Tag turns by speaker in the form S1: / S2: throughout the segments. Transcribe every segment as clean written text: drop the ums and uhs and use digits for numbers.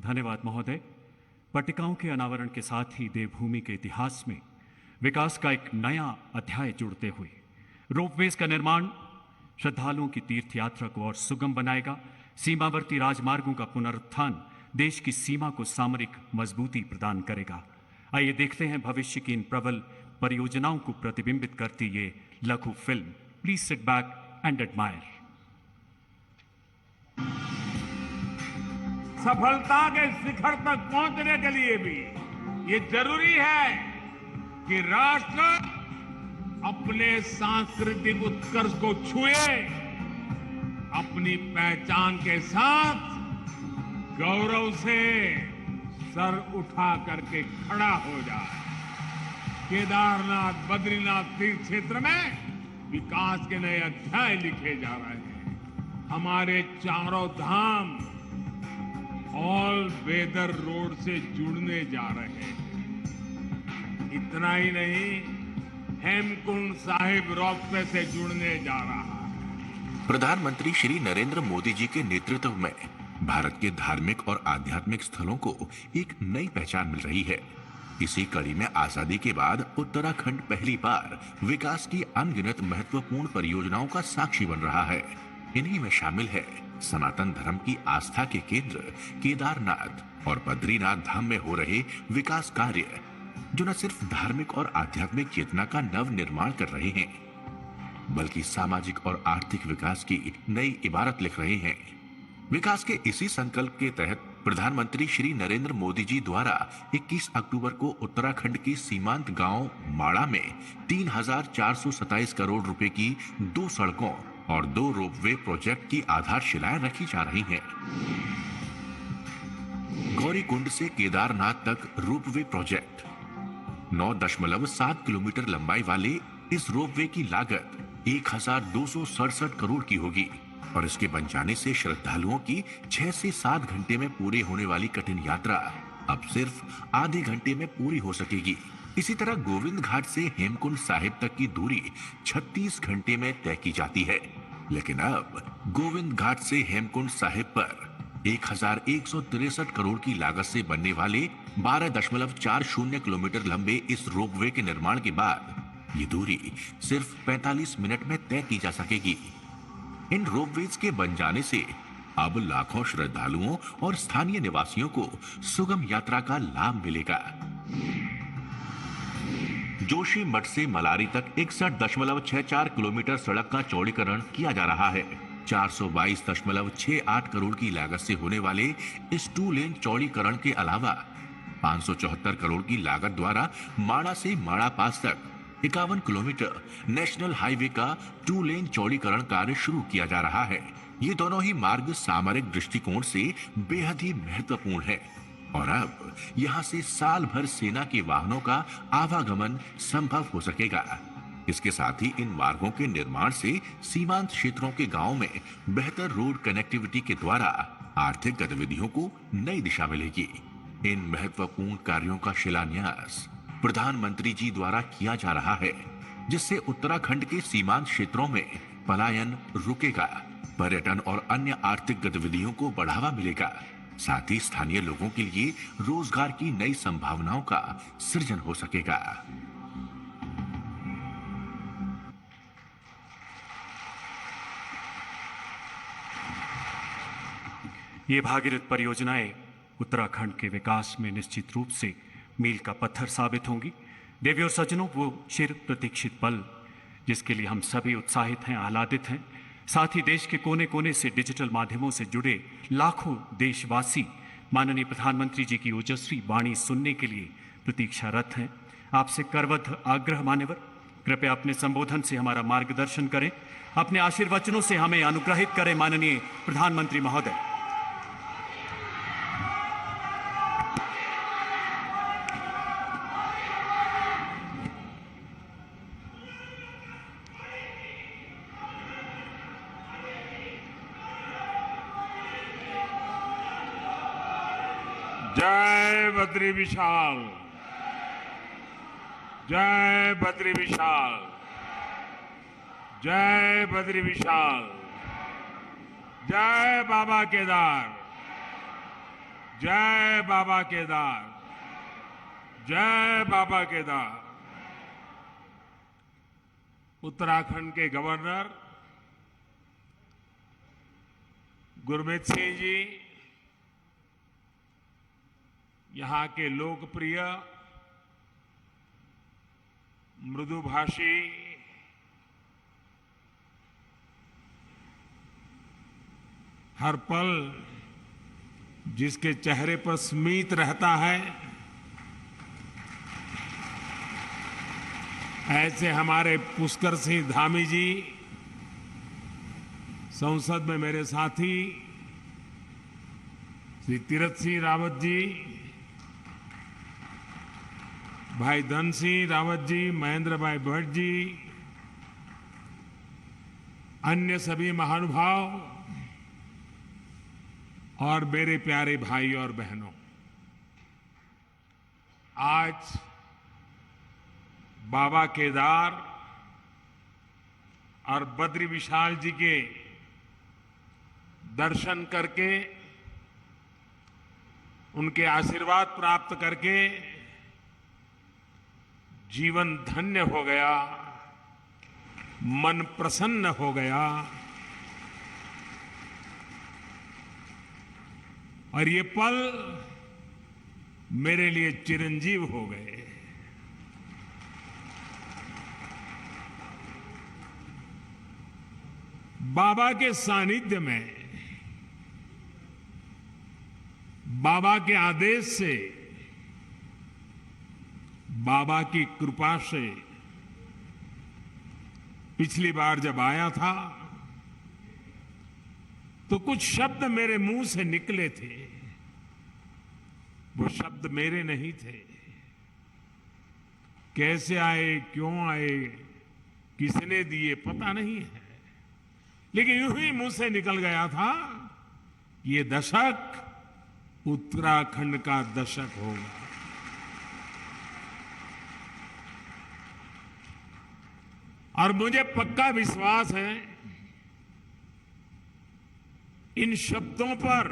S1: धन्यवाद महोदय। पट्टिकाओं के अनावरण के साथ ही देवभूमि के इतिहास में विकास का एक नया अध्याय जुड़ते हुए रोपवेज का निर्माण श्रद्धालुओं की तीर्थ यात्रा को और सुगम बनाएगा। सीमावर्ती राजमार्गों का पुनरुत्थान देश की सीमा को सामरिक मजबूती प्रदान करेगा। आइए देखते हैं भविष्य की इन प्रबल परियोजनाओं को प्रतिबिंबित करती ये लघु film. Please sit back and admire.
S2: सफलता के शिखर तक पहुंचने के लिए भी ये जरूरी है कि राष्ट्र अपने सांस्कृतिक उत्कर्ष को छुए, अपनी पहचान के साथ गौरव से सर उठा करके खड़ा हो जाए। केदारनाथ बद्रीनाथ तीर्थ क्षेत्र में विकास के नए अध्याय लिखे जा रहे हैं। हमारे चारों धाम ऑल वेदर रोड से जुड़ने जा रहे हैं। इतना ही नहीं, हेमकुंड साहिब रोपवे से जुड़ने जा रहा है।
S3: प्रधानमंत्री श्री नरेंद्र मोदी जी के नेतृत्व में भारत के धार्मिक और आध्यात्मिक स्थलों को एक नई पहचान मिल रही है। इसी कड़ी में आजादी के बाद उत्तराखंड पहली बार विकास की अनगिनत महत्वपूर्ण परियोजनाओं का साक्षी बन रहा है। इन्हीं में शामिल है सनातन धर्म की आस्था के केंद्र केदारनाथ और बद्रीनाथ धाम में हो रहे विकास कार्य, जो न सिर्फ धार्मिक और आध्यात्मिक चेतना का नव निर्माण कर रहे हैं, बल्कि सामाजिक और आर्थिक विकास की नई इबारत लिख रहे हैं। विकास के इसी संकल्प के तहत प्रधानमंत्री श्री नरेंद्र मोदी जी द्वारा 21 अक्टूबर को उत्तराखंड के सीमांत गांव माड़ा में 3,427 करोड़ रुपए की 2 सड़कों और 2 रोपवे प्रोजेक्ट की आधारशिलाएं रखी जा रही हैं। गौरीकुंड से केदारनाथ तक रोपवे प्रोजेक्ट 9.7 किलोमीटर लंबाई वाले इस रोपवे की लागत 1,267 करोड़ की होगी और इसके बन जाने से श्रद्धालुओं की 6 से 7 घंटे में पूरी होने वाली कठिन यात्रा अब सिर्फ आधे घंटे में पूरी हो सकेगी। इसी तरह गोविंद घाट से हेमकुंड साहिब तक की दूरी 36 घंटे में तय की जाती है, लेकिन अब गोविंद घाट से हेमकुंड साहिब पर 1,163 करोड़ की लागत से बनने वाले 12.40 किलोमीटर लंबे इस रोपवे के निर्माण के बाद ये दूरी सिर्फ 45 मिनट में तय की जा सकेगी। इन रोपवेज के बन जाने से अब लाखों श्रद्धालुओं और स्थानीय निवासियों को सुगम यात्रा का लाभ मिलेगा। जोशी मठ से मलारी तक 61.64 किलोमीटर सड़क का चौड़ीकरण किया जा रहा है। 422.68 करोड़ की लागत से होने वाले इस 2 लेन चौड़ीकरण के अलावा 574 करोड़ की लागत द्वारा माड़ा से माड़ा पास तक 51 किलोमीटर नेशनल हाईवे का 2 लेन चौड़ीकरण कार्य शुरू किया जा रहा है। ये दोनों ही मार्ग सामरिक दृष्टिकोण से बेहद ही महत्वपूर्ण है और अब यहाँ से साल भर सेना के वाहनों का आवागमन संभव हो सकेगा। इसके साथ ही इन मार्गों के निर्माण से सीमांत क्षेत्रों के गांवों में बेहतर रोड कनेक्टिविटी के द्वारा आर्थिक गतिविधियों को नई दिशा मिलेगी। इन महत्वपूर्ण कार्यों का शिलान्यास प्रधानमंत्री जी द्वारा किया जा रहा है, जिससे उत्तराखंड के सीमांत क्षेत्रों में पलायन रुकेगा, पर्यटन और अन्य आर्थिक गतिविधियों को बढ़ावा मिलेगा। साथ ही स्थानीय लोगों के लिए रोजगार की नई संभावनाओं का सृजन हो सकेगा।
S1: ये भागीरथ परियोजनाएं उत्तराखंड के विकास में निश्चित रूप से मील का पत्थर साबित होंगी। देवी और सज्जनों, वो चिर प्रतीक्षित पल जिसके लिए हम सभी उत्साहित हैं, आह्लादित हैं, साथ ही देश के कोने कोने से डिजिटल माध्यमों से जुड़े लाखों देशवासी माननीय प्रधानमंत्री जी की ओजस्वी वाणी सुनने के लिए प्रतीक्षारत हैं। आपसे करबद्ध आग्रह मान्यवर, कृपया अपने संबोधन से हमारा मार्गदर्शन करें, अपने आशीर्वचनों से हमें अनुग्रहित करें। माननीय प्रधानमंत्री महोदय।
S2: जय बद्री विशाल, जय बद्री विशाल, जय बद्री विशाल, जय बाबा केदार, जय बाबा केदार, जय बाबा केदार। उत्तराखंड के गवर्नर गुरमीत सिंह जी, यहां के लोकप्रिय मृदुभाषी हर पल जिसके चेहरे पर स्मित रहता है, ऐसे हमारे पुष्कर सिंह धामी जी, संसद में मेरे साथी श्री तीरथ सिंह रावत जी, भाई धन सिंह रावत जी, महेंद्र भाई भट्ट जी, अन्य सभी महानुभाव और मेरे प्यारे भाई और बहनों, आज बाबा केदार और बद्री विशाल जी के दर्शन करके, उनके आशीर्वाद प्राप्त करके जीवन धन्य हो गया, मन प्रसन्न हो गया। और ये पल मेरे लिए चिरंजीव हो गए। बाबा के सानिध्य में, बाबा के आदेश से, बाबा की कृपा से पिछली बार जब आया था तो कुछ शब्द मेरे मुंह से निकले थे। वो शब्द मेरे नहीं थे। कैसे आए, क्यों आए, किसने दिए, पता नहीं है, लेकिन यूं ही मुंह से निकल गया था, ये दशक उत्तराखंड का दशक होगा। और मुझे पक्का विश्वास है इन शब्दों पर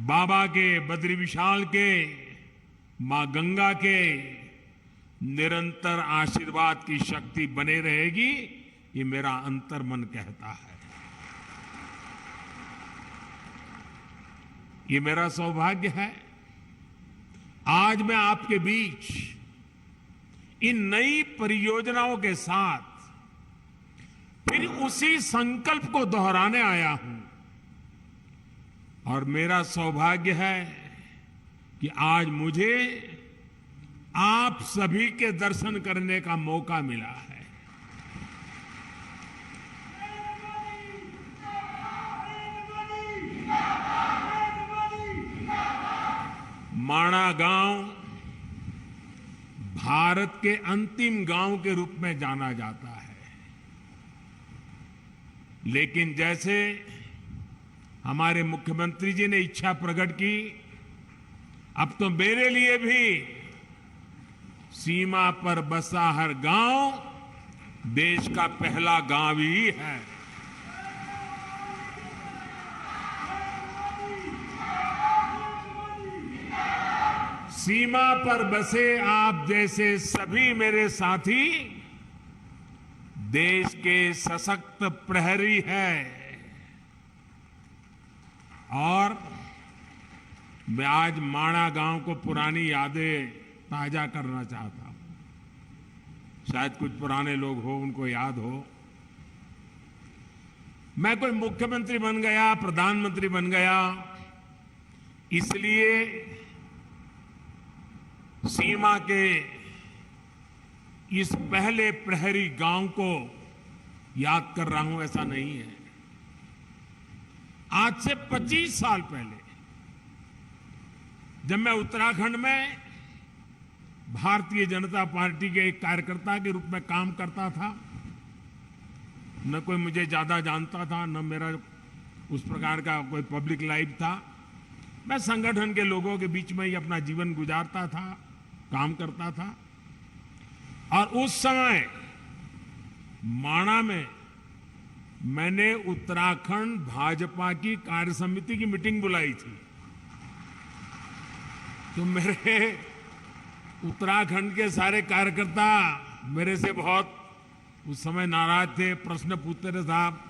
S2: बाबा के, बद्री विशाल के, मां गंगा के निरंतर आशीर्वाद की शक्ति बने रहेगी, ये मेरा अंतर्मन कहता है। ये मेरा सौभाग्य है आज मैं आपके बीच इन नई परियोजनाओं के साथ फिर उसी संकल्प को दोहराने आया हूं। और मेरा सौभाग्य है कि आज मुझे आप सभी के दर्शन करने का मौका मिला है। माणा गांव भारत के अंतिम गांव के रूप में जाना जाता है, लेकिन जैसे हमारे मुख्यमंत्री जी ने इच्छा प्रकट की, अब तो मेरे लिए भी सीमा पर बसा हर गांव देश का पहला गांव ही है। सीमा पर बसे आप जैसे सभी मेरे साथी देश के सशक्त प्रहरी हैं। और मैं आज माणा गांव को पुरानी यादें ताजा करना चाहता हूं। शायद कुछ पुराने लोग हो, उनको याद हो, मैं कोई मुख्यमंत्री बन गया, प्रधानमंत्री बन गया, इसलिए सीमा के इस पहले प्रहरी गांव को याद कर रहा हूं, ऐसा नहीं है। आज से 25 साल पहले जब मैं उत्तराखंड में भारतीय जनता पार्टी के एक कार्यकर्ता के रूप में काम करता था, न कोई मुझे ज्यादा जानता था, न मेरा उस प्रकार का कोई पब्लिक लाइफ था। मैं संगठन के लोगों के बीच में ही अपना जीवन गुजारता था, काम करता था। और उस समय माणा में मैंने उत्तराखंड भाजपा की कार्य समिति की मीटिंग बुलाई थी। तो मेरे उत्तराखंड के सारे कार्यकर्ता मेरे से बहुत उस समय नाराज थे, प्रश्न पूछते थे, साहब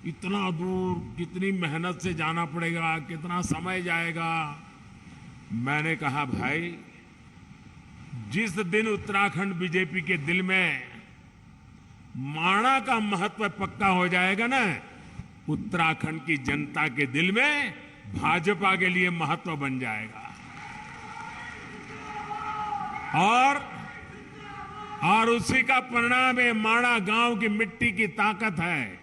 S2: इतना दूर कितनी मेहनत से जाना पड़ेगा, कितना समय जाएगा। मैंने कहा भाई, जिस दिन उत्तराखंड बीजेपी के दिल में माणा का महत्व पक्का हो जाएगा ना, उत्तराखंड की जनता के दिल में भाजपा के लिए महत्व बन जाएगा। और उसी का परिणाम ये माणा गांव की मिट्टी की ताकत है।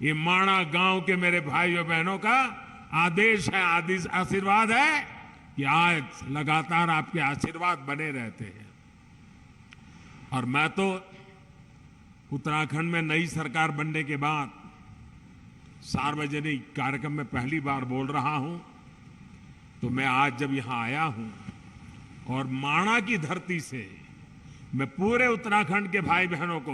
S2: ये माणा गांव के मेरे भाइयों बहनों का आदेश है, आशीर्वाद है कि आज लगातार आपके आशीर्वाद बने रहते हैं। और मैं तो उत्तराखंड में नई सरकार बनने के बाद सार्वजनिक कार्यक्रम में पहली बार बोल रहा हूं। तो मैं आज जब यहां आया हूं और माणा की धरती से मैं पूरे उत्तराखंड के भाई बहनों को,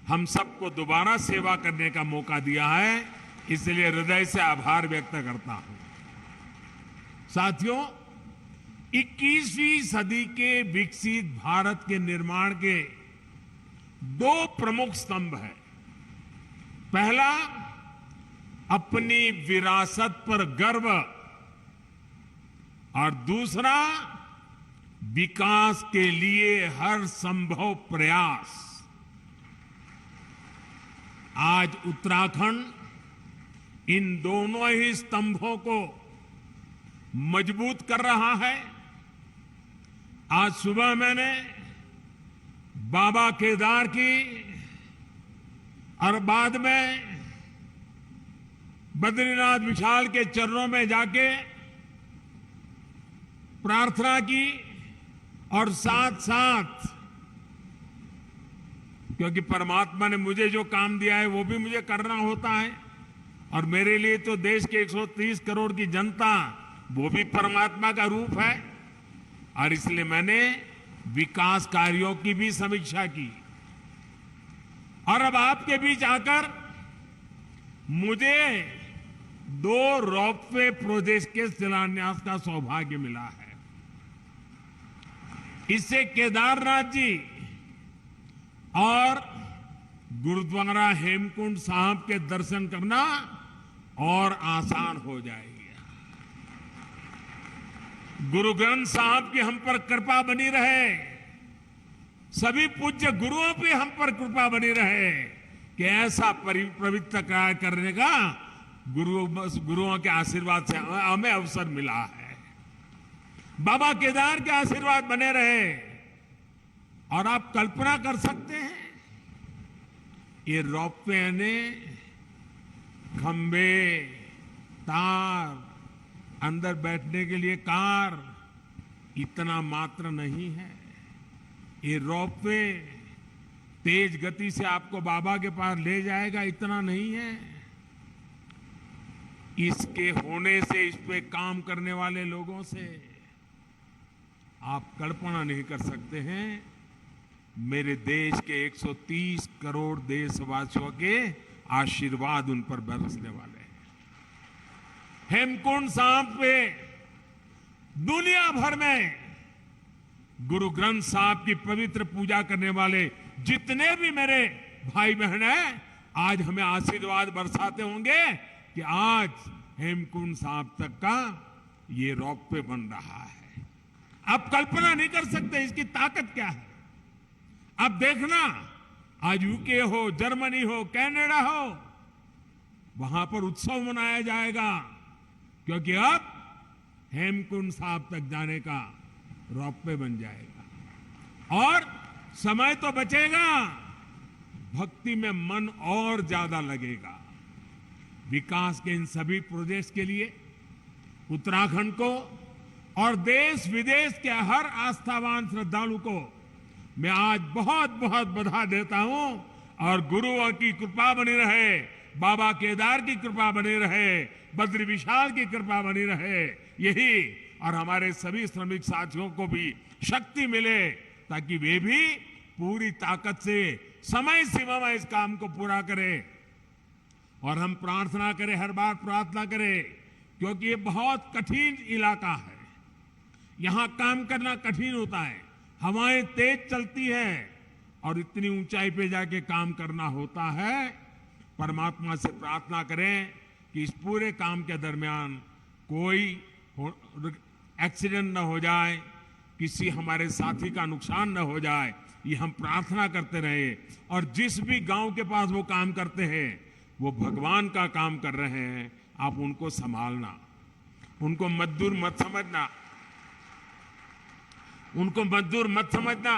S2: हम सबको दोबारा सेवा करने का मौका दिया है, इसलिए हृदय से आभार व्यक्त करता हूं। साथियों, 21वीं सदी के विकसित भारत के निर्माण के दो प्रमुख स्तंभ हैं। पहला, अपनी विरासत पर गर्व, और दूसरा, विकास के लिए हर संभव प्रयास। आज उत्तराखंड इन दोनों ही स्तंभों को मजबूत कर रहा है। आज सुबह मैंने बाबा केदार की और बाद में बद्रीनाथ विशाल के चरणों में जाके प्रार्थना की, और साथ साथ, क्योंकि परमात्मा ने मुझे जो काम दिया है वो भी मुझे करना होता है, और मेरे लिए तो देश के 130 करोड़ की जनता वो भी परमात्मा का रूप है। और इसलिए मैंने विकास कार्यों की भी समीक्षा की। और अब आपके बीच आकर मुझे 2 रोपवे प्रोजेक्ट के शिलान्यास का सौभाग्य मिला है। इससे केदारनाथ जी और गुरुद्वारा हेमकुंड साहब के दर्शन करना और आसान हो जाएगा। गुरु ग्रंथ साहब की हम पर कृपा बनी रहे, सभी पूज्य गुरुओं पे हम पर कृपा बनी रहे कि ऐसा पवित्र कार्य करने का गुरुओं के आशीर्वाद से हमें अवसर मिला है। बाबा केदार के आशीर्वाद बने रहे। और आप कल्पना कर सकते हैं, ये रोपवे ने खंबे, तार, अंदर बैठने के लिए कार, इतना मात्र नहीं है। ये रोपवे तेज गति से आपको बाबा के पास ले जाएगा, इतना नहीं है। इसके होने से, इस पे काम करने वाले लोगों से आप कल्पना नहीं कर सकते हैं मेरे देश के 130 करोड़ देशवासियों के आशीर्वाद उन पर बरसने वाले हैं। हेमकुंड साहब पे दुनिया भर में गुरु ग्रंथ साहब की पवित्र पूजा करने वाले जितने भी मेरे भाई बहन हैं, आज हमें आशीर्वाद बरसाते होंगे कि आज हेमकुंड साहब तक का ये रोपवे बन रहा है। आप कल्पना नहीं कर सकते इसकी ताकत क्या है। अब देखना, आज यूके हो, जर्मनी हो, कनाडा हो, वहां पर उत्सव मनाया जाएगा, क्योंकि अब हेमकुंड साहब तक जाने का रोपवे बन जाएगा। और समय तो बचेगा, भक्ति में मन और ज्यादा लगेगा। विकास के इन सभी प्रोजेक्ट्स के लिए उत्तराखंड को और देश विदेश के हर आस्थावान श्रद्धालु को मैं आज बहुत बहुत बधाई देता हूं। और गुरुओं की कृपा बनी रहे, बाबा केदार की कृपा बनी रहे, बद्री विशाल की कृपा बनी रहे, यही, और हमारे सभी श्रमिक साथियों को भी शक्ति मिले ताकि वे भी पूरी ताकत से समय सीमा में इस काम को पूरा करें। और हम प्रार्थना करें, हर बार प्रार्थना करें, क्योंकि ये बहुत कठिन इलाका है। यहां काम करना कठिन होता है, हवाएं तेज चलती हैं और इतनी ऊंचाई पे जाके काम करना होता है। परमात्मा से प्रार्थना करें कि इस पूरे काम के दरमियान कोई एक्सीडेंट न हो जाए, किसी हमारे साथी का नुकसान न हो जाए, ये हम प्रार्थना करते रहे। और जिस भी गांव के पास वो काम करते हैं, वो भगवान का काम कर रहे हैं, आप उनको संभालना, उनको मजदूर मत समझना, उनको मजदूर मत समझना,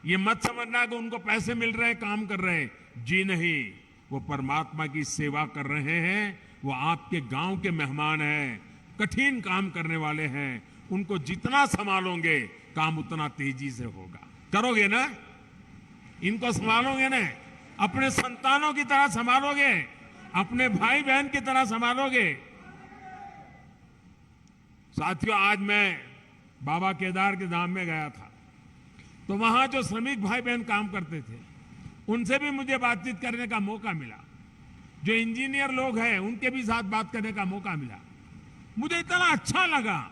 S2: ये मत समझना कि उनको पैसे मिल रहे हैं, काम कर रहे हैं। जी नहीं, वो परमात्मा की सेवा कर रहे हैं, वो आपके गांव के मेहमान हैं, कठिन काम करने वाले हैं। उनको जितना संभालोगे काम उतना तेजी से होगा। करोगे ना? इनको संभालोगे ना? अपने संतानों की तरह संभालोगे, अपने भाई बहन की तरह संभालोगे। साथियों, आज मैं बाबा केदार के धाम में गया था, तो वहां जो श्रमिक भाई बहन काम करते थे, उनसे भी मुझे बातचीत करने का मौका मिला। जो इंजीनियर लोग हैं, उनके भी साथ बात करने का मौका मिला। मुझे इतना अच्छा लगा।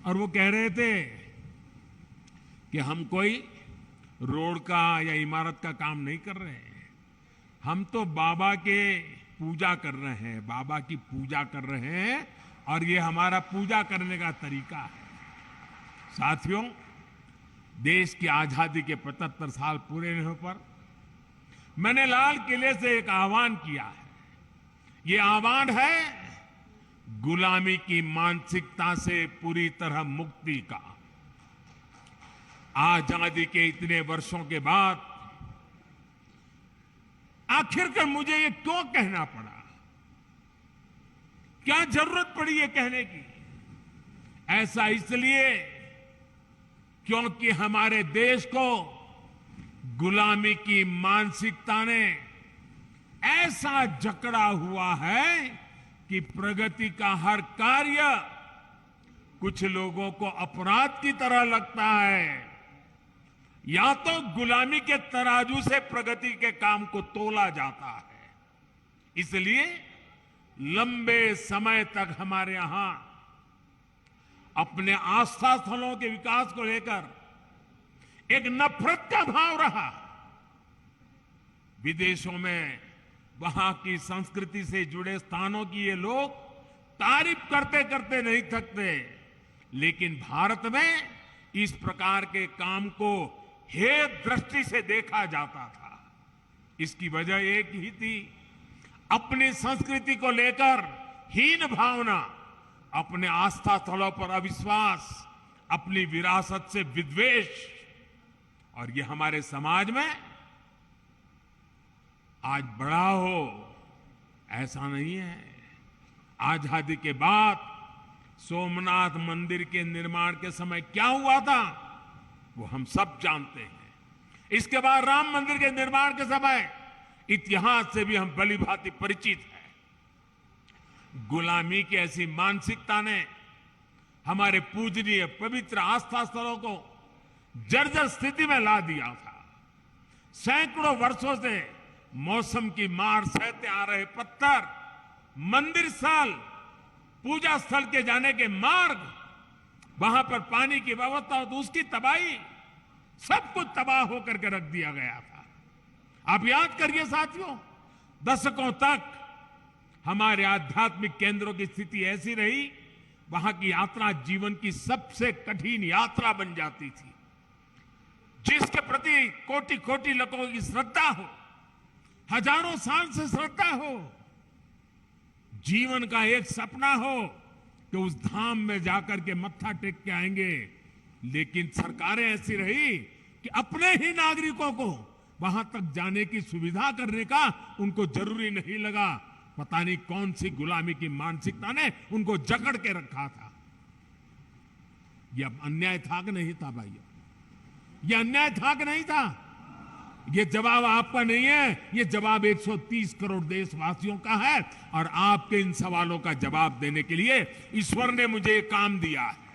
S2: और वो कह रहे थे कि हम कोई रोड का या इमारत का काम नहीं कर रहे हैं, हम तो बाबा के पूजा कर रहे हैं, बाबा की पूजा कर रहे हैं, और ये हमारा पूजा करने का तरीका है। साथियों, देश की आजादी के 75 साल पूरे होने पर मैंने लाल किले से एक आह्वान किया है। ये आह्वान है गुलामी की मानसिकता से पूरी तरह मुक्ति का। आजादी के इतने वर्षों के बाद आखिरकार मुझे ये क्यों कहना पड़ा? क्या जरूरत पड़ी ये कहने की? ऐसा इसलिए क्योंकि हमारे देश को गुलामी की मानसिकता ने ऐसा जकड़ा हुआ है कि प्रगति का हर कार्य कुछ लोगों को अपराध की तरह लगता है। या तो गुलामी के तराजू से प्रगति के काम को तोला जाता है। इसलिए लंबे समय तक हमारे यहां अपने आस्था स्थलों के विकास को लेकर एक नफरत का भाव रहा। विदेशों में वहां की संस्कृति से जुड़े स्थानों की ये लोग तारीफ करते करते नहीं थकते, लेकिन भारत में इस प्रकार के काम को हेय दृष्टि से देखा जाता था। इसकी वजह एक ही थी, अपनी संस्कृति को लेकर हीन भावना, अपने आस्था स्थलों पर अविश्वास, अपनी विरासत से विद्वेष। और ये हमारे समाज में आज बड़ा हो ऐसा नहीं है। आजादी के बाद सोमनाथ मंदिर के निर्माण के समय क्या हुआ था वो हम सब जानते हैं। इसके बाद राम मंदिर के निर्माण के समय इतिहास से भी हम भली भांति परिचित हैं। गुलामी की ऐसी मानसिकता ने हमारे पूजनीय पवित्र आस्था स्थलों को जर्जर स्थिति में ला दिया था। सैकड़ों वर्षों से मौसम की मार सहते आ रहे पत्थर, मंदिर स्थल, पूजा स्थल के जाने के मार्ग, वहां पर पानी की व्यवस्था, तो उसकी तबाही, सब कुछ तबाह होकर के रख दिया गया था। आप याद करिए साथियों, दशकों तक हमारे आध्यात्मिक केंद्रों की स्थिति ऐसी रही, वहां की यात्रा जीवन की सबसे कठिन यात्रा बन जाती थी। जिसके प्रति कोटि कोटि लोगों की श्रद्धा हो, हजारों साल से श्रद्धा हो, जीवन का एक सपना हो कि उस धाम में जाकर के मत्था टेक के आएंगे, लेकिन सरकारें ऐसी रही कि अपने ही नागरिकों को वहां तक जाने की सुविधा करने का उनको जरूरी नहीं लगा। पता नहीं कौन सी गुलामी की मानसिकता ने उनको जकड़ के रखा था। यह अन्याय था कि नहीं था भाइयों? यह अन्याय था कि नहीं था? ये जवाब आपका नहीं है, ये जवाब 130 करोड़ देशवासियों का है। और आपके इन सवालों का जवाब देने के लिए ईश्वर ने मुझे ये काम दिया है।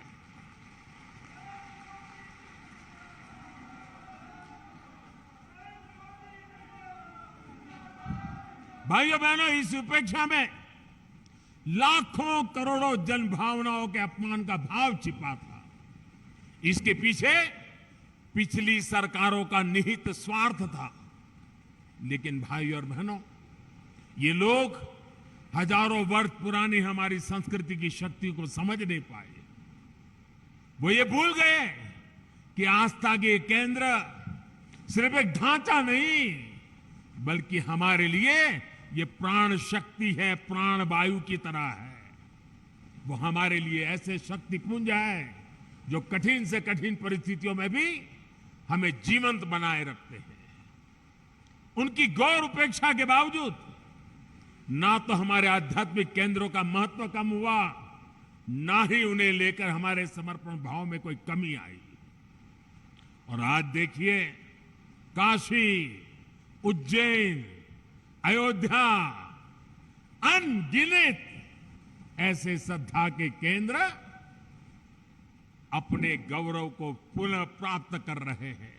S2: भाइयों बहनों, इस उपेक्षा में लाखों करोड़ों जन भावनाओं के अपमान का भाव छिपा था। इसके पीछे पिछली सरकारों का निहित स्वार्थ था। लेकिन भाइयों और बहनों, ये लोग हजारों वर्ष पुरानी हमारी संस्कृति की शक्ति को समझ नहीं पाए। वो ये भूल गए कि आस्था के केंद्र सिर्फ एक ढांचा नहीं, बल्कि हमारे लिए ये प्राण शक्ति है, प्राण वायु की तरह है। वो हमारे लिए ऐसे शक्ति पुंज है जो कठिन से कठिन परिस्थितियों में भी हमें जीवंत बनाए रखते हैं। उनकी गौर उपेक्षा के बावजूद ना तो हमारे आध्यात्मिक केंद्रों का महत्व कम हुआ, ना ही उन्हें लेकर हमारे समर्पण भाव में कोई कमी आई। और आज देखिए, काशी, उज्जैन, अयोध्या, अनगिनत ऐसे श्रद्धा के केंद्र अपने गौरव को पुनः प्राप्त कर रहे हैं।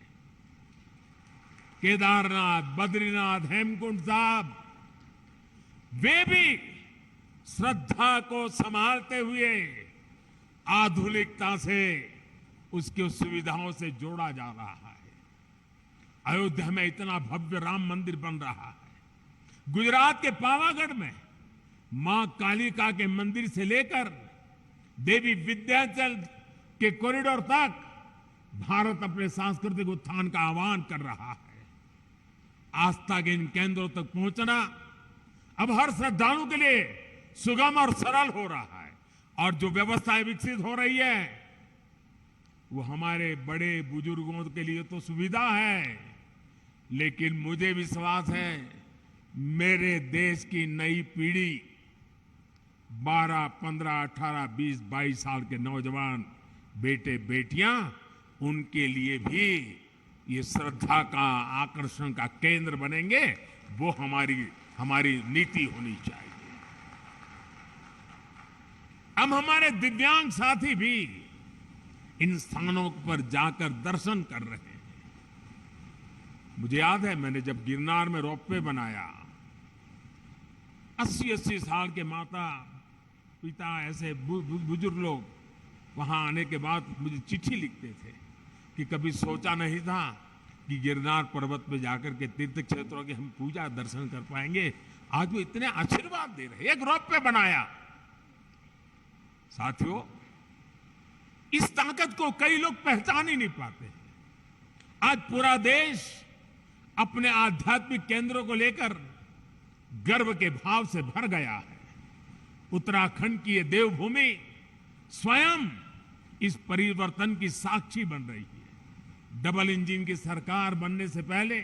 S2: केदारनाथ, बद्रीनाथ, हेमकुंड साहब, वे भी श्रद्धा को संभालते हुए आधुनिकता से उसकी सुविधाओं से जोड़ा जा रहा है। अयोध्या में इतना भव्य राम मंदिर बन रहा है। गुजरात के पावागढ़ में मां कालिका के मंदिर से लेकर देवी विंध्याचल के कॉरिडोर तक भारत अपने सांस्कृतिक उत्थान का आह्वान कर रहा है। आस्था के इन केंद्रों तक पहुंचना अब हर श्रद्धालु के लिए सुगम और सरल हो रहा है। और जो व्यवस्थाएं विकसित हो रही है वो हमारे बड़े बुजुर्गों के लिए तो सुविधा है, लेकिन मुझे विश्वास है मेरे देश की नई पीढ़ी 12, 15, 18, 20, 22 साल के नौजवान बेटे बेटियां, उनके लिए भी ये श्रद्धा का आकर्षण का केंद्र बनेंगे। वो हमारी नीति होनी चाहिए। अब हमारे दिव्यांग साथी भी इन स्थानों पर जाकर दर्शन कर रहे हैं। मुझे याद है, मैंने जब गिरनार में रोपवे बनाया, 80-80 साल के माता पिता ऐसे बुजुर्ग लोग वहां आने के बाद मुझे चिट्ठी लिखते थे कि कभी सोचा नहीं था कि गिरनार पर्वत पे जाकर के तीर्थ क्षेत्रों की हम पूजा दर्शन कर पाएंगे। आज वो इतने आशीर्वाद दे रहे हैं। एक रोपवे बनाया। साथियों, इस ताकत को कई लोग पहचान ही नहीं पाते। आज पूरा देश अपने आध्यात्मिक केंद्रों को लेकर गर्व के भाव से भर गया है। उत्तराखंड की ये देवभूमि स्वयं इस परिवर्तन की साक्षी बन रही है। डबल इंजन की सरकार बनने से पहले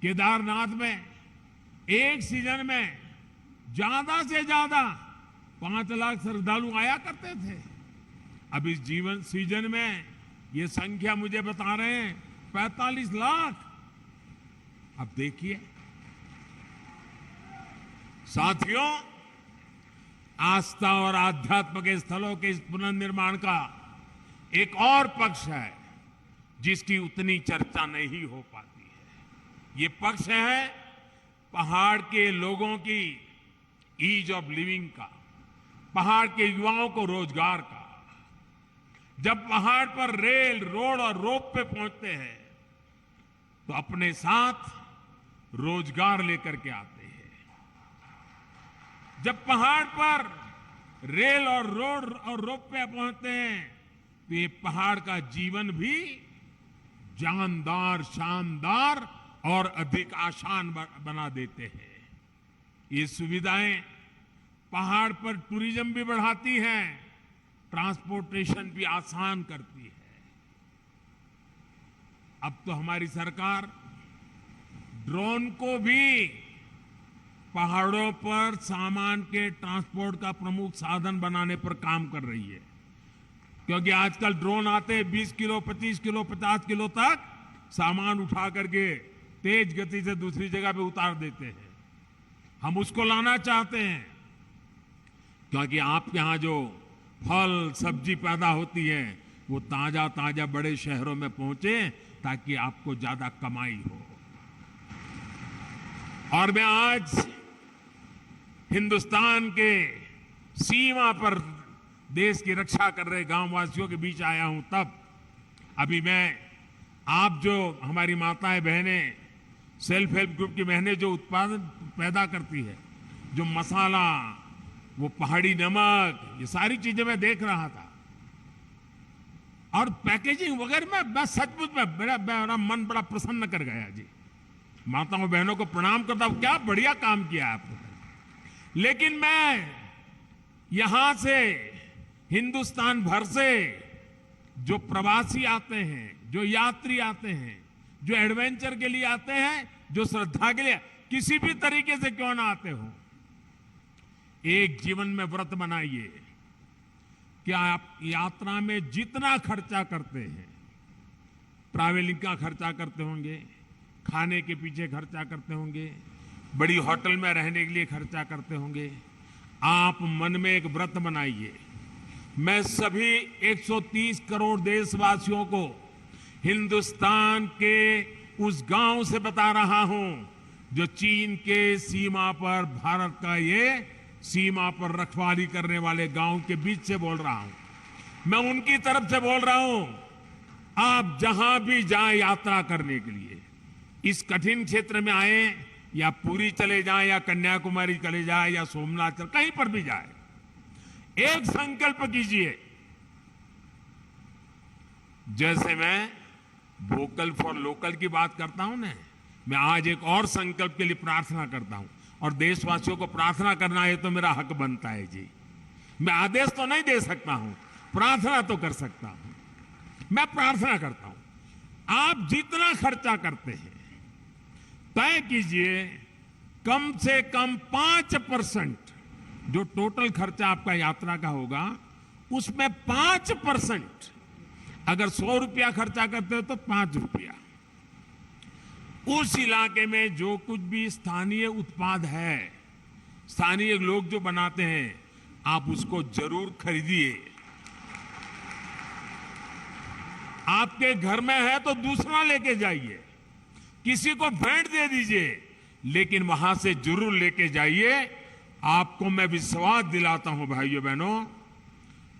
S2: केदारनाथ में एक सीजन में ज्यादा से ज्यादा 5 लाख श्रद्धालु आया करते थे। अब इस सीजन में ये संख्या मुझे बता रहे हैं 45 लाख। अब देखिए साथियों, आस्था और आध्यात्म के स्थलों के इस पुनर्निर्माण का एक और पक्ष है जिसकी उतनी चर्चा नहीं हो पाती है। ये पक्ष है पहाड़ के लोगों की ईज ऑफ लिविंग का, पहाड़ के युवाओं को रोजगार का। जब पहाड़ पर रेल, रोड और रोप पे पहुंचते हैं तो अपने साथ रोजगार लेकर के आते हैं। जब पहाड़ पर रेल और रोड और रोप पे पहुंचते हैं तो ये पहाड़ का जीवन भी जानदार, शानदार और अधिक आसान बना देते हैं। ये सुविधाएं पहाड़ पर टूरिज्म भी बढ़ाती हैं, ट्रांसपोर्टेशन भी आसान करती है। अब तो हमारी सरकार ड्रोन को भी पहाड़ों पर सामान के ट्रांसपोर्ट का प्रमुख साधन बनाने पर काम कर रही है। क्योंकि आजकल ड्रोन आते हैं 20 किलो, 25 किलो, 50 किलो तक सामान उठा करके तेज गति से दूसरी जगह पे उतार देते हैं। हम उसको लाना चाहते हैं क्योंकि आपके यहां जो फल सब्जी पैदा होती है वो ताजा ताजा बड़े शहरों में पहुंचे ताकि आपको ज्यादा कमाई हो। और मैं आज हिंदुस्तान के सीमा पर देश की रक्षा कर रहे गांववासियों के बीच आया हूं, तब अभी मैं आप जो हमारी माताएं बहनें सेल्फ हेल्प ग्रुप की बहनें जो उत्पादन पैदा करती है, जो मसाला, वो पहाड़ी नमक, ये सारी चीजें मैं देख रहा था और पैकेजिंग वगैरह मैं सचमुच में मेरा मन बड़ा प्रसन्न कर गया जी। माताओं बहनों को प्रणाम करता हूं, क्या बढ़िया काम किया आपने। लेकिन मैं यहां से हिंदुस्तान भर से जो प्रवासी आते हैं, जो यात्री आते हैं, जो एडवेंचर के लिए आते हैं, जो श्रद्धा के लिए, किसी भी तरीके से क्यों ना आते हो, एक जीवन में व्रत बनाइए कि आप यात्रा में जितना खर्चा करते हैं, ट्रैवलिंग का खर्चा करते होंगे, खाने के पीछे खर्चा करते होंगे, बड़ी होटल में रहने के लिए खर्चा करते होंगे, आप मन में एक व्रत बनाइए। मैं सभी 130 करोड़ देशवासियों को हिंदुस्तान के उस गांव से बता रहा हूं जो चीन के सीमा पर, भारत का ये सीमा पर रखवाली करने वाले गांव के बीच से बोल रहा हूं। मैं उनकी तरफ से बोल रहा हूं, आप जहां भी जाएं यात्रा करने के लिए, इस कठिन क्षेत्र में आए, या पुरी चले जाएं, या कन्याकुमारी चले जाएं, या सोमनाथ, कहीं पर भी जाए, एक संकल्प कीजिए। जैसे मैं वोकल फॉर लोकल की बात करता हूं ना, मैं आज एक और संकल्प के लिए प्रार्थना करता हूं, और देशवासियों को प्रार्थना करना है तो मेरा हक बनता है जी। मैं आदेश तो नहीं दे सकता हूं, प्रार्थना तो कर सकता हूं। मैं प्रार्थना करता हूं, आप जितना खर्चा करते हैं तय कीजिए, कम से कम 5% जो टोटल खर्चा आपका यात्रा का होगा, उसमें 5%, अगर 100 रुपया खर्चा करते हो तो 5 रुपया, उस इलाके में जो कुछ भी स्थानीय उत्पाद है, स्थानीय लोग जो बनाते हैं, आप उसको जरूर खरीदिए। आपके घर में है तो दूसरा लेके जाइए, किसी को भेंट दे दीजिए, लेकिन वहां से जरूर लेके जाइए। आपको मैं विश्वास दिलाता हूं भाइयों बहनों,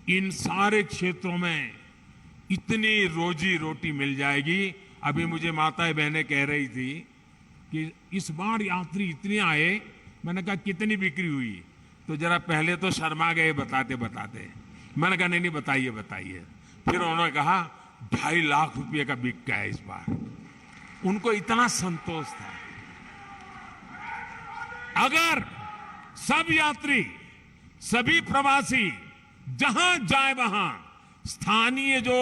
S2: इन सारे क्षेत्रों में इतनी रोजी रोटी मिल जाएगी। अभी मुझे माताएं बहनें कह रही थी कि इस बार यात्री इतने आए, मैंने कहा कितनी बिक्री हुई, तो जरा पहले तो शर्मा गए बताते बताते। मैंने कहा नहीं बताइए बताइए। फिर उन्होंने कहा 2.5 लाख रुपए का बिक गया इस बार। उनको इतना संतोष था। अगर सब यात्री, सभी प्रवासी जहां जाए वहां स्थानीय जो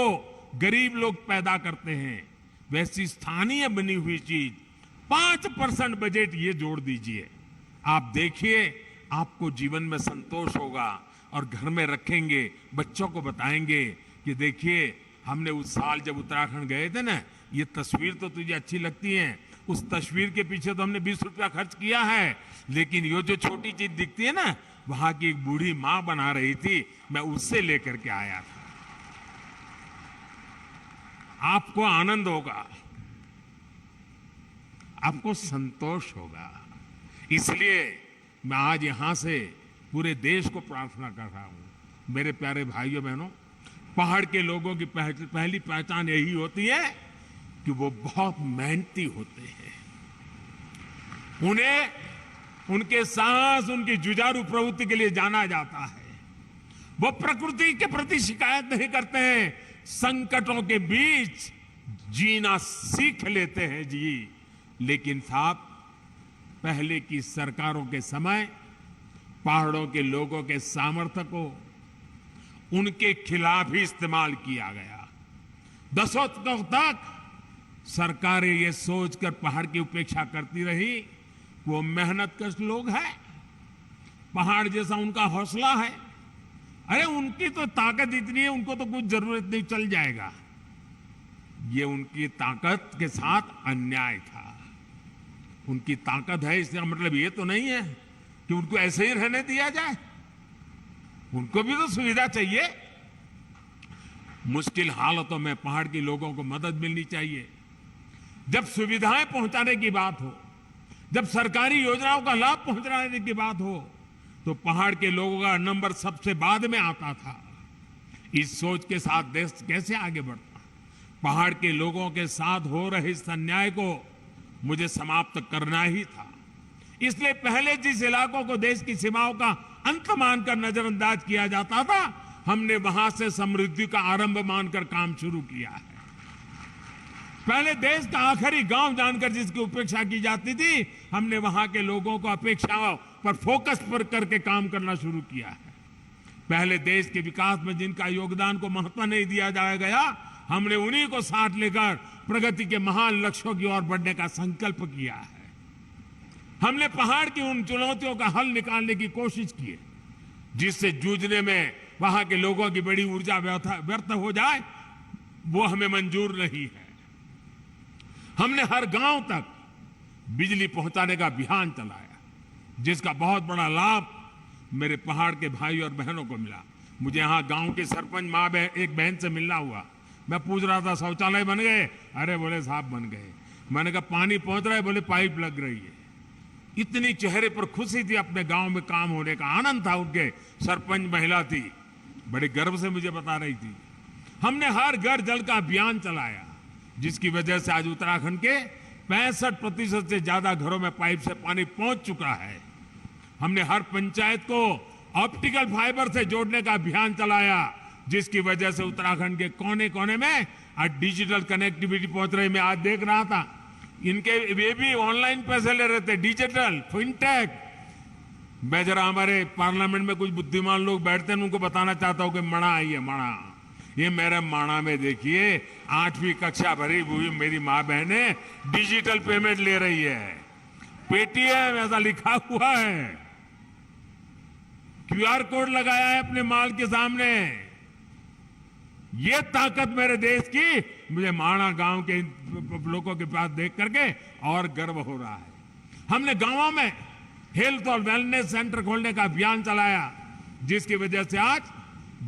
S2: गरीब लोग पैदा करते हैं, वैसी स्थानीय बनी हुई चीज 5% बजट ये जोड़ दीजिए। आप देखिए, आपको जीवन में संतोष होगा, और घर में रखेंगे, बच्चों को बताएंगे कि देखिए हमने उस साल जब उत्तराखंड गए थे ना, ये तस्वीर तो तुझे अच्छी लगती है, उस तस्वीर के पीछे तो हमने 20 रुपया खर्च किया है, लेकिन ये जो छोटी चीज दिखती है ना, वहां की एक बूढ़ी मां बना रही थी, मैं उससे लेकर के आया था। आपको आनंद होगा, आपको संतोष होगा। इसलिए मैं आज यहां से पूरे देश को प्रार्थना कर रहा हूं, मेरे प्यारे भाइयों बहनों, पहाड़ के लोगों की पहली पहचान यही होती है कि वो बहुत मेहनती होते हैं। उन्हें उनके साहस, उनकी जुझारू प्रवृत्ति के लिए जाना जाता है। वो प्रकृति के प्रति शिकायत नहीं करते हैं, संकटों के बीच जीना सीख लेते हैं जी। लेकिन साहब, पहले की सरकारों के समय पहाड़ों के लोगों के सामर्थ्य को उनके खिलाफ ही इस्तेमाल किया गया। दशकों तक सरकारें ये सोचकर पहाड़ की उपेक्षा करती रही, वो मेहनतकश लोग हैं, पहाड़ जैसा उनका हौसला है, अरे उनकी तो ताकत इतनी है, उनको तो कुछ जरूरत नहीं, चल जाएगा। ये उनकी ताकत के साथ अन्याय था। उनकी ताकत है इसका मतलब ये तो नहीं है कि उनको ऐसे ही रहने दिया जाए, उनको भी तो सुविधा चाहिए। मुश्किल हालतों में पहाड़ के लोगों को मदद मिलनी चाहिए। जब सुविधाएं पहुंचाने की बात हो, जब सरकारी योजनाओं का लाभ पहुंचाने की बात हो, तो पहाड़ के लोगों का नंबर सबसे बाद में आता था। इस सोच के साथ देश कैसे आगे बढ़ता? पहाड़ के लोगों के साथ हो रहे इस अन्याय को मुझे समाप्त करना ही था। इसलिए पहले जिस इलाकों को देश की सीमाओं का अंत मानकर नजरअंदाज किया जाता था, हमने वहां से समृद्धि का आरंभ मानकर काम शुरू किया है। पहले देश का आखिरी गांव जानकर जिसकी उपेक्षा की जाती थी, हमने वहां के लोगों को अपेक्षाओं पर फोकस पर करके काम करना शुरू किया है। पहले देश के विकास में जिनका योगदान को महत्व नहीं दिया जाया गया, हमने उन्हीं को साथ लेकर प्रगति के महान लक्ष्यों की ओर बढ़ने का संकल्प किया है। हमने पहाड़ की उन चुनौतियों का हल निकालने की कोशिश की है, जिससे जूझने में वहां के लोगों की बड़ी ऊर्जा व्यर्थ हो जाए, वो हमें मंजूर नहीं है। हमने हर गांव तक बिजली पहुंचाने का अभियान चलाया, जिसका बहुत बड़ा लाभ मेरे पहाड़ के भाई और बहनों को मिला। मुझे यहाँ गांव के सरपंच माँ एक बहन से मिलना हुआ। मैं पूछ रहा था शौचालय बन गए? अरे बोले साहब बन गए। मैंने कहा पानी पहुंच रहा है? बोले पाइप लग रही है। इतनी चेहरे पर खुशी थी, अपने गांव में काम होने का आनंद था उनके। सरपंच महिला थी, बड़े गर्व से मुझे बता रही थी। हमने हर घर जल का अभियान चलाया, जिसकी वजह से आज उत्तराखंड के 65% से ज्यादा घरों में पाइप से पानी पहुंच चुका है। हमने हर पंचायत को ऑप्टिकल फाइबर से जोड़ने का अभियान चलाया, जिसकी वजह से उत्तराखंड के कोने कोने में आज डिजिटल कनेक्टिविटी पहुंच रही। मैं आज देख रहा था, इनके वे भी ऑनलाइन पैसे ले रहे थे, डिजिटल फिनटेक। मैं जरा हमारे पार्लियामेंट में कुछ बुद्धिमान लोग बैठते हैं, उनको बताना चाहता हूं कि मणा आई है, मणा। ये मेरे माणा में देखिए 8वीं कक्षा भरी हुई मेरी माँ बहने डिजिटल पेमेंट ले रही है। पेटीएम ऐसा लिखा हुआ है, क्यूआर कोड लगाया है अपने माल के सामने। ये ताकत मेरे देश की मुझे माणा गांव के लोगों के पास देख करके और गर्व हो रहा है। हमने गांवों में हेल्थ और वेलनेस सेंटर खोलने का अभियान चलाया, जिसकी वजह से आज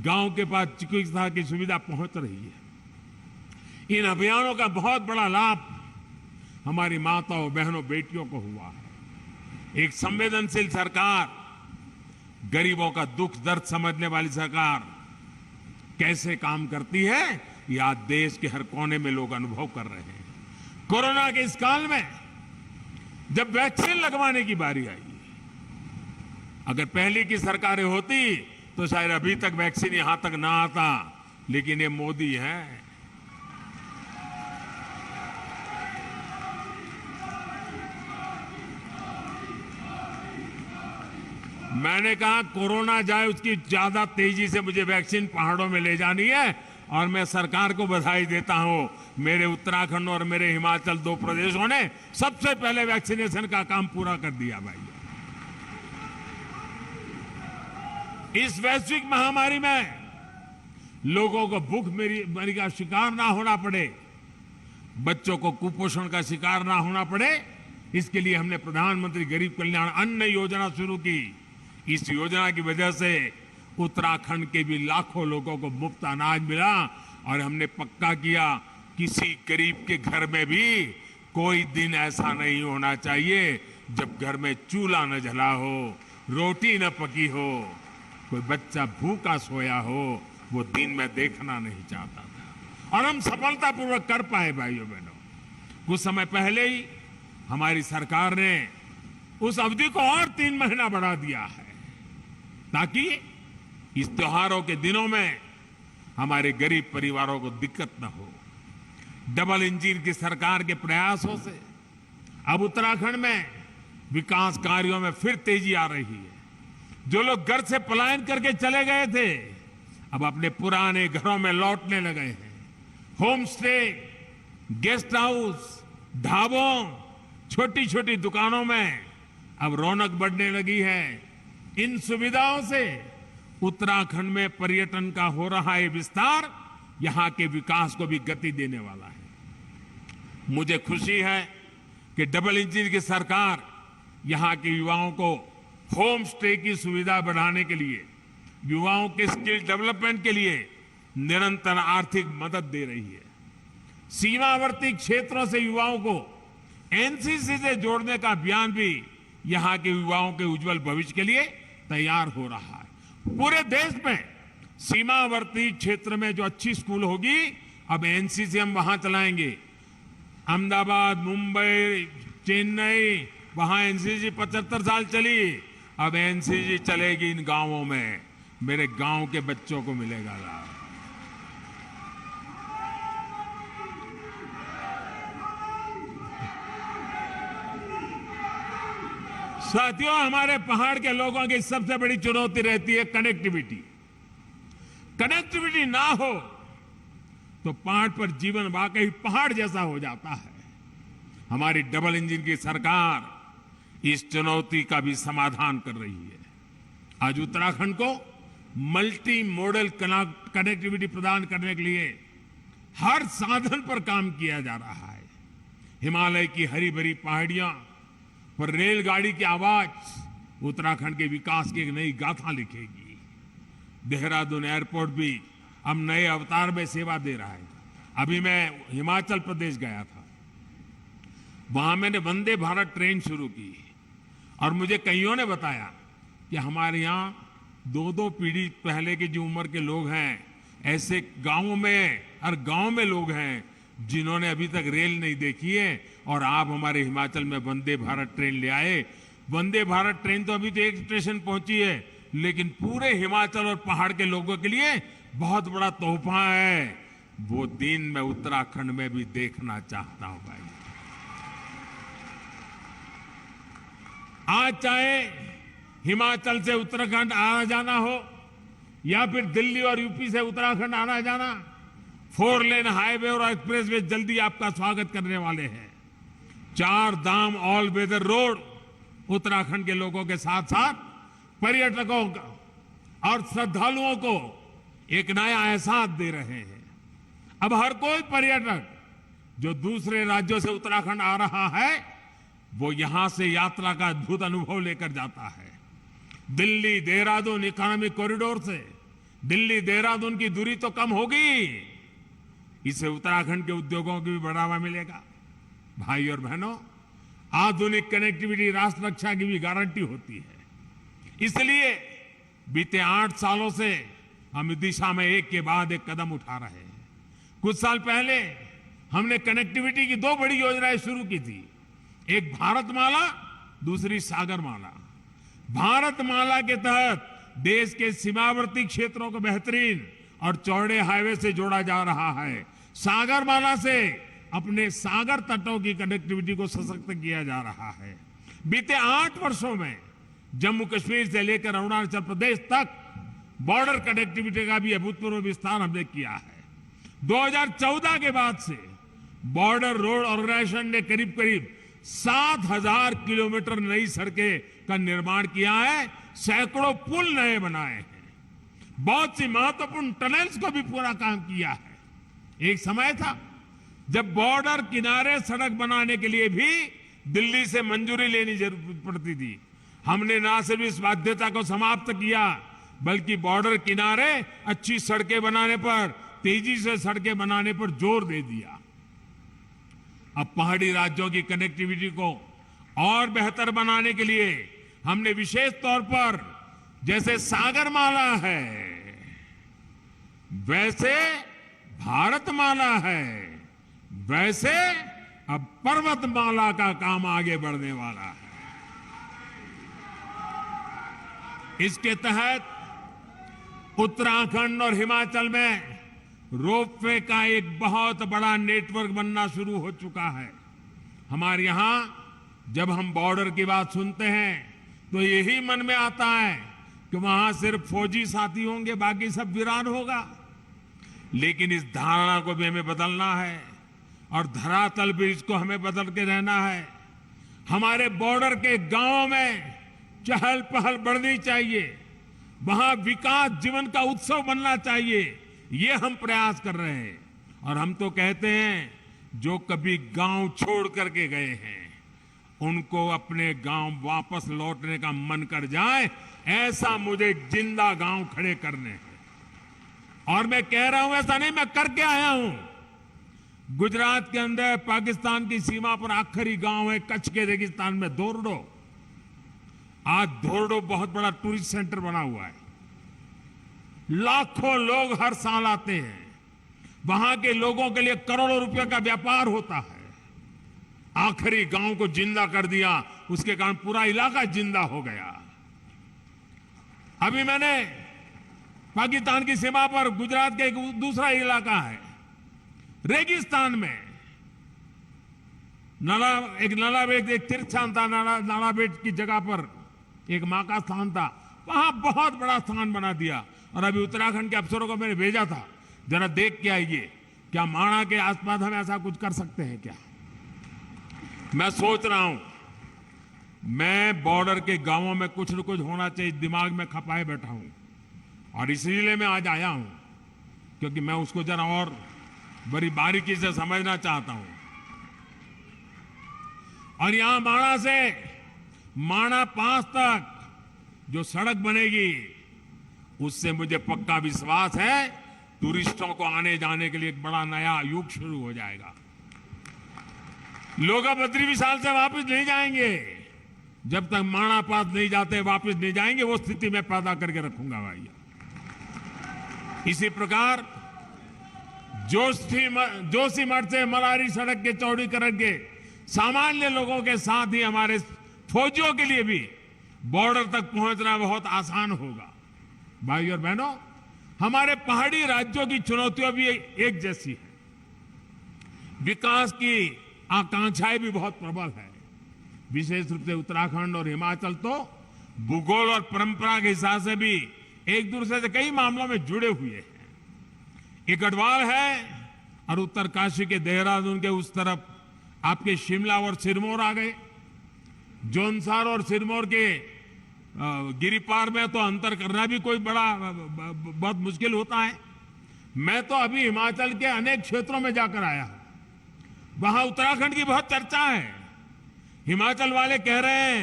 S2: गांव के पास चिकित्सा की सुविधा पहुंच रही है। इन अभियानों का बहुत बड़ा लाभ हमारी माताओं, बहनों, बेटियों को हुआ है। एक संवेदनशील सरकार, गरीबों का दुख दर्द समझने वाली सरकार कैसे काम करती है, ये आज देश के हर कोने में लोग अनुभव कर रहे हैं। कोरोना के इस काल में जब वैक्सीन लगवाने की बारी आई, अगर पहले की सरकारें होती तो शायद अभी तक वैक्सीन यहां तक ना आता, लेकिन ये मोदी है। मैंने कहा कोरोना जाए उसकी ज्यादा तेजी से मुझे वैक्सीन पहाड़ों में ले जानी है, और मैं सरकार को बधाई देता हूं। मेरे उत्तराखंड और मेरे हिमाचल 2 प्रदेशों ने सबसे पहले वैक्सीनेशन का काम पूरा कर दिया भाई। इस वैश्विक महामारी में लोगों को भूखमरी का शिकार ना होना पड़े, बच्चों को कुपोषण का शिकार ना होना पड़े, इसके लिए हमने प्रधानमंत्री गरीब कल्याण अन्न योजना शुरू की। इस योजना की वजह से उत्तराखंड के भी लाखों लोगों को मुफ्त अनाज मिला, और हमने पक्का किया किसी गरीब के घर में भी कोई दिन ऐसा नहीं होना चाहिए जब घर में चूल्हा न जला हो, रोटी न पकी हो, कोई बच्चा भूखा सोया हो। वो दिन मैं देखना नहीं चाहता था, और हम सफलतापूर्वक कर पाए भाइयों बहनों। कुछ समय पहले ही हमारी सरकार ने उस अवधि को और 3 महीना बढ़ा दिया है, ताकि इस त्योहारों के दिनों में हमारे गरीब परिवारों को दिक्कत न हो। डबल इंजन की सरकार के प्रयासों से अब उत्तराखंड में विकास कार्यों में फिर तेजी आ रही है। जो लोग घर से पलायन करके चले गए थे, अब अपने पुराने घरों में लौटने लगे हैं। होम स्टे, गेस्ट हाउस, ढाबों, छोटी छोटी दुकानों में अब रौनक बढ़ने लगी है। इन सुविधाओं से उत्तराखंड में पर्यटन का हो रहा है विस्तार, यहां के विकास को भी गति देने वाला है। मुझे खुशी है कि डबल इंजन की सरकार यहां के युवाओं को होम स्टे की सुविधा बढ़ाने के लिए, युवाओं के स्किल डेवलपमेंट के लिए निरंतर आर्थिक मदद दे रही है। सीमावर्ती क्षेत्रों से युवाओं को एनसीसी से जोड़ने का अभियान भी यहां के युवाओं के उज्जवल भविष्य के लिए तैयार हो रहा है। पूरे देश में सीमावर्ती क्षेत्र में जो अच्छी स्कूल होगी, अब एनसीसी हम वहां चलाएंगे। अहमदाबाद, मुंबई, चेन्नई, वहां एनसीसी 75 साल चली, अब एनसीसी चलेगी इन गांवों में। मेरे गांव के बच्चों को मिलेगा लाभ। साथियों, हमारे पहाड़ के लोगों की सबसे बड़ी चुनौती रहती है कनेक्टिविटी। कनेक्टिविटी ना हो तो पहाड़ पर जीवन वाकई पहाड़ जैसा हो जाता है। हमारी डबल इंजन की सरकार इस चुनौती का भी समाधान कर रही है। आज उत्तराखंड को मल्टी मॉडल कनेक्टिविटी प्रदान करने के लिए हर साधन पर काम किया जा रहा है। हिमालय की हरी भरी पहाड़ियां पर रेलगाड़ी की आवाज उत्तराखंड के विकास की एक नई गाथा लिखेगी। देहरादून एयरपोर्ट भी अब नए अवतार में सेवा दे रहा है। अभी मैं हिमाचल प्रदेश गया था, वहां मैंने वंदे भारत ट्रेन शुरू की और मुझे कईयों ने बताया कि हमारे यहाँ 2-2 पीढ़ी पहले की जो उम्र के लोग हैं, ऐसे गांवों में, हर गांव में लोग हैं जिन्होंने अभी तक रेल नहीं देखी है, और आप हमारे हिमाचल में वंदे भारत ट्रेन ले आए। वंदे भारत ट्रेन तो अभी तो एक स्टेशन पहुंची है, लेकिन पूरे हिमाचल और पहाड़ के लोगों के लिए बहुत बड़ा तोहफा है। वो दिन मैं उत्तराखंड में भी देखना चाहता हूं भाई। आज चाहे हिमाचल से उत्तराखंड आना जाना हो या फिर दिल्ली और यूपी से उत्तराखंड आना जाना, 4 लेन हाईवे और एक्सप्रेसवे जल्दी आपका स्वागत करने वाले हैं। 4 धाम ऑल वेदर रोड उत्तराखंड के लोगों के साथ साथ पर्यटकों और श्रद्धालुओं को एक नया एहसास दे रहे हैं। अब हर कोई पर्यटक जो दूसरे राज्यों से उत्तराखंड आ रहा है, वो यहां से यात्रा का अद्भुत अनुभव लेकर जाता है। दिल्ली देहरादून इकोनॉमिक कॉरिडोर से दिल्ली देहरादून की दूरी तो कम होगी, इससे उत्तराखंड के उद्योगों को भी बढ़ावा मिलेगा। भाई और बहनों, आधुनिक कनेक्टिविटी राष्ट्र रक्षा की भी गारंटी होती है। इसलिए बीते 8 सालों से हम इस दिशा में एक के बाद एक कदम उठा रहे हैं। कुछ साल पहले हमने कनेक्टिविटी की 2 बड़ी योजनाएं शुरू की थी, एक भारतमाला, दूसरी सागरमाला। भारतमाला के तहत देश के सीमावर्ती क्षेत्रों को बेहतरीन और चौड़े हाईवे से जोड़ा जा रहा है। सागरमाला से अपने सागर तटों की कनेक्टिविटी को सशक्त किया जा रहा है। बीते 8 वर्षों में जम्मू कश्मीर से लेकर अरुणाचल प्रदेश तक बॉर्डर कनेक्टिविटी का भी अभूतपूर्व विस्तार हमने किया है। 2014 के बाद से बॉर्डर रोड ऑर्गेनाइजेशन ने करीब 7,000 किलोमीटर नई सड़कें का निर्माण किया है, सैकड़ों पुल नए बनाए हैं, बहुत सी महत्वपूर्ण टनल्स को भी पूरा काम किया है। एक समय था जब बॉर्डर किनारे सड़क बनाने के लिए भी दिल्ली से मंजूरी लेनी जरूरत पड़ती थी। हमने ना सिर्फ इस बाध्यता को समाप्त किया, बल्कि बॉर्डर किनारे अच्छी सड़कें बनाने पर, तेजी से सड़कें बनाने पर जोर दे दिया। अब पहाड़ी राज्यों की कनेक्टिविटी को और बेहतर बनाने के लिए हमने विशेष तौर पर, जैसे सागरमाला है वैसे भारतमाला है, वैसे अब पर्वतमाला का काम आगे बढ़ने वाला है। इसके तहत उत्तराखंड और हिमाचल में रोपवे का एक बहुत बड़ा नेटवर्क बनना शुरू हो चुका है। हमारे यहां जब हम बॉर्डर की बात सुनते हैं तो यही मन में आता है कि वहां सिर्फ फौजी साथी होंगे, बाकी सब वीरान होगा। लेकिन इस धारणा को भी हमें बदलना है और धरातल भी इसको हमें बदल के रहना है। हमारे बॉर्डर के गांवों में चहल पहल बढ़नी चाहिए, वहां विकास जीवन का उत्सव बनना चाहिए। ये हम प्रयास कर रहे हैं। और हम तो कहते हैं जो कभी गांव छोड़ करके गए हैं उनको अपने गांव वापस लौटने का मन कर जाए, ऐसा मुझे जिंदा गांव खड़े करने हैं। और मैं कह रहा हूं ऐसा नहीं, मैं करके आया हूं। गुजरात के अंदर पाकिस्तान की सीमा पर आखिरी गांव है कच्छ के रेगिस्तान में दोरडो। आज धोरडो बहुत बड़ा टूरिस्ट सेंटर बना हुआ है। लाखों लोग हर साल आते हैं। वहां के लोगों के लिए करोड़ों रुपए का व्यापार होता है। आखिरी गांव को जिंदा कर दिया, उसके कारण पूरा इलाका जिंदा हो गया। अभी मैंने पाकिस्तान की सीमा पर गुजरात के एक दूसरा इलाका है, रेगिस्तान में एक तीर्थ स्थान था, नालाबेट की जगह पर एक मां का स्थान था, वहां बहुत बड़ा स्थान बना दिया। और अभी उत्तराखंड के अफसरों को मैंने भेजा था, जरा देख के आइए, क्या माणा के आसपास हम ऐसा कुछ कर सकते हैं क्या? मैं सोच रहा हूं, मैं बॉर्डर के गांवों में कुछ न कुछ होना चाहिए दिमाग में खपाए बैठा हूं, और इसीलिए मैं आज आया हूं, क्योंकि मैं उसको जरा और बड़ी बारीकी से समझना चाहता हूं। और यहां माणा से माणा पास तक जो सड़क बनेगी, उससे मुझे पक्का विश्वास है टूरिस्टों को आने जाने के लिए एक बड़ा नया युग शुरू हो जाएगा। लोग अब बद्री विशाल से वापस नहीं जाएंगे, जब तक माणा पास नहीं जाते वापस नहीं जाएंगे। वो स्थिति मैं पैदा करके रखूंगा भाई। इसी प्रकार जोशीमठ से मलारी सड़क के चौड़ीकरण के सामान्य लोगों के साथ ही हमारे फौजियों के लिए भी बॉर्डर तक पहुंचना बहुत आसान होगा। भाई और बहनों, हमारे पहाड़ी राज्यों की चुनौतियां भी एक जैसी है। विकास की आकांक्षाएं भी बहुत प्रबल है। विशेष रूप से उत्तराखंड और हिमाचल तो भूगोल और परंपरा के हिसाब से भी एक दूसरे से कई मामलों में जुड़े हुए हैं। ये गढ़वाल है और उत्तरकाशी के देहरादून के उस तरफ आपके शिमला और सिरमौर आ गए। जौनसार और सिरमौर के गिरिपार में तो अंतर करना भी कोई बहुत मुश्किल होता है। मैं तो अभी हिमाचल के अनेक क्षेत्रों में जाकर आया हूं, वहां उत्तराखंड की बहुत चर्चा है। हिमाचल वाले कह रहे हैं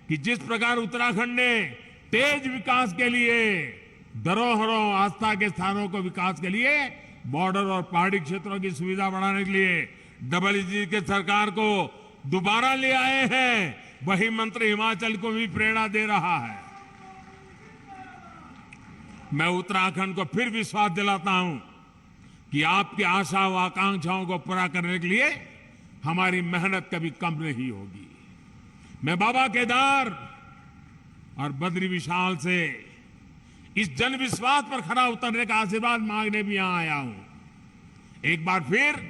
S2: कि जिस प्रकार उत्तराखंड ने तेज विकास के लिए, धरोहरों, आस्था के स्थानों को विकास के लिए, बॉर्डर और पहाड़ी क्षेत्रों की सुविधा बढ़ाने के लिए डबल इंजन की सरकार को दोबारा ले आए हैं, वही मंत्र हिमाचल को भी प्रेरणा दे रहा है। मैं उत्तराखंड को फिर विश्वास दिलाता हूं कि आपकी आशा व आकांक्षाओं को पूरा करने के लिए हमारी मेहनत कभी कम नहीं होगी। मैं बाबा केदार और बद्री विशाल से इस जन विश्वास पर खरा उतरने का आशीर्वाद मांगने भी यहां आया हूं। एक बार फिर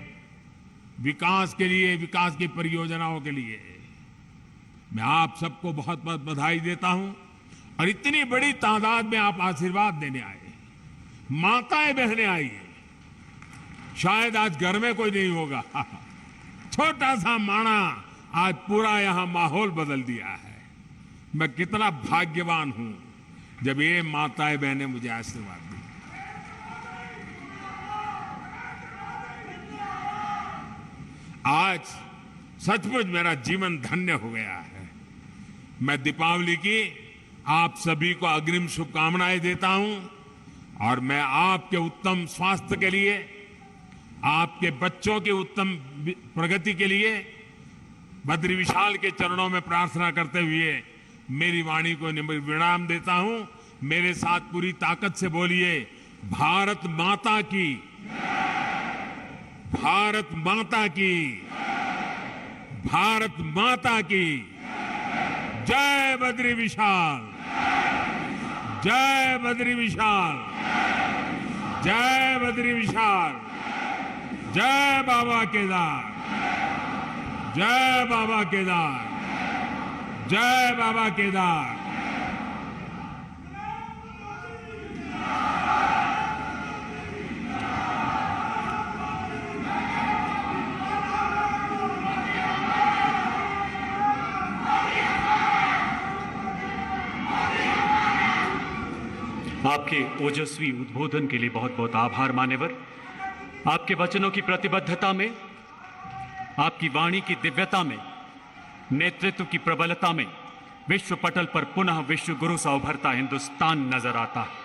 S2: विकास के लिए, विकास की परियोजनाओं के लिए मैं आप सबको बहुत बहुत बधाई देता हूं। और इतनी बड़ी तादाद में आप आशीर्वाद देने आए, माताएं बहनें आई। शायद आज घर में कोई नहीं होगा, छोटा सा माणा आज पूरा यहां माहौल बदल दिया है। मैं कितना भाग्यवान हूं जब ये माताएं बहनें मुझे आशीर्वाद दी। आज सचमुच मेरा जीवन धन्य हो गया है। मैं दीपावली की आप सभी को अग्रिम शुभकामनाएं देता हूं, और मैं आपके उत्तम स्वास्थ्य के लिए, आपके बच्चों की उत्तम प्रगति के लिए बद्री विशाल के चरणों में प्रार्थना करते हुए मेरी वाणी को विराम देता हूं। मेरे साथ पूरी ताकत से बोलिए, भारत माता की, भारत माता की, भारत माता की जय बद्री विशाल, जय बद्री विशाल, जय बद्री विशाल, जय बाबा केदार, जय बाबा केदार, जय बाबा केदार।
S1: आपके ओजस्वी उद्बोधन के लिए बहुत बहुत आभार मान्यवर। आपके वचनों की प्रतिबद्धता में, आपकी वाणी की दिव्यता में, नेतृत्व की प्रबलता में विश्व पटल पर पुनः विश्व गुरु सा उभरता हिंदुस्तान नजर आता है।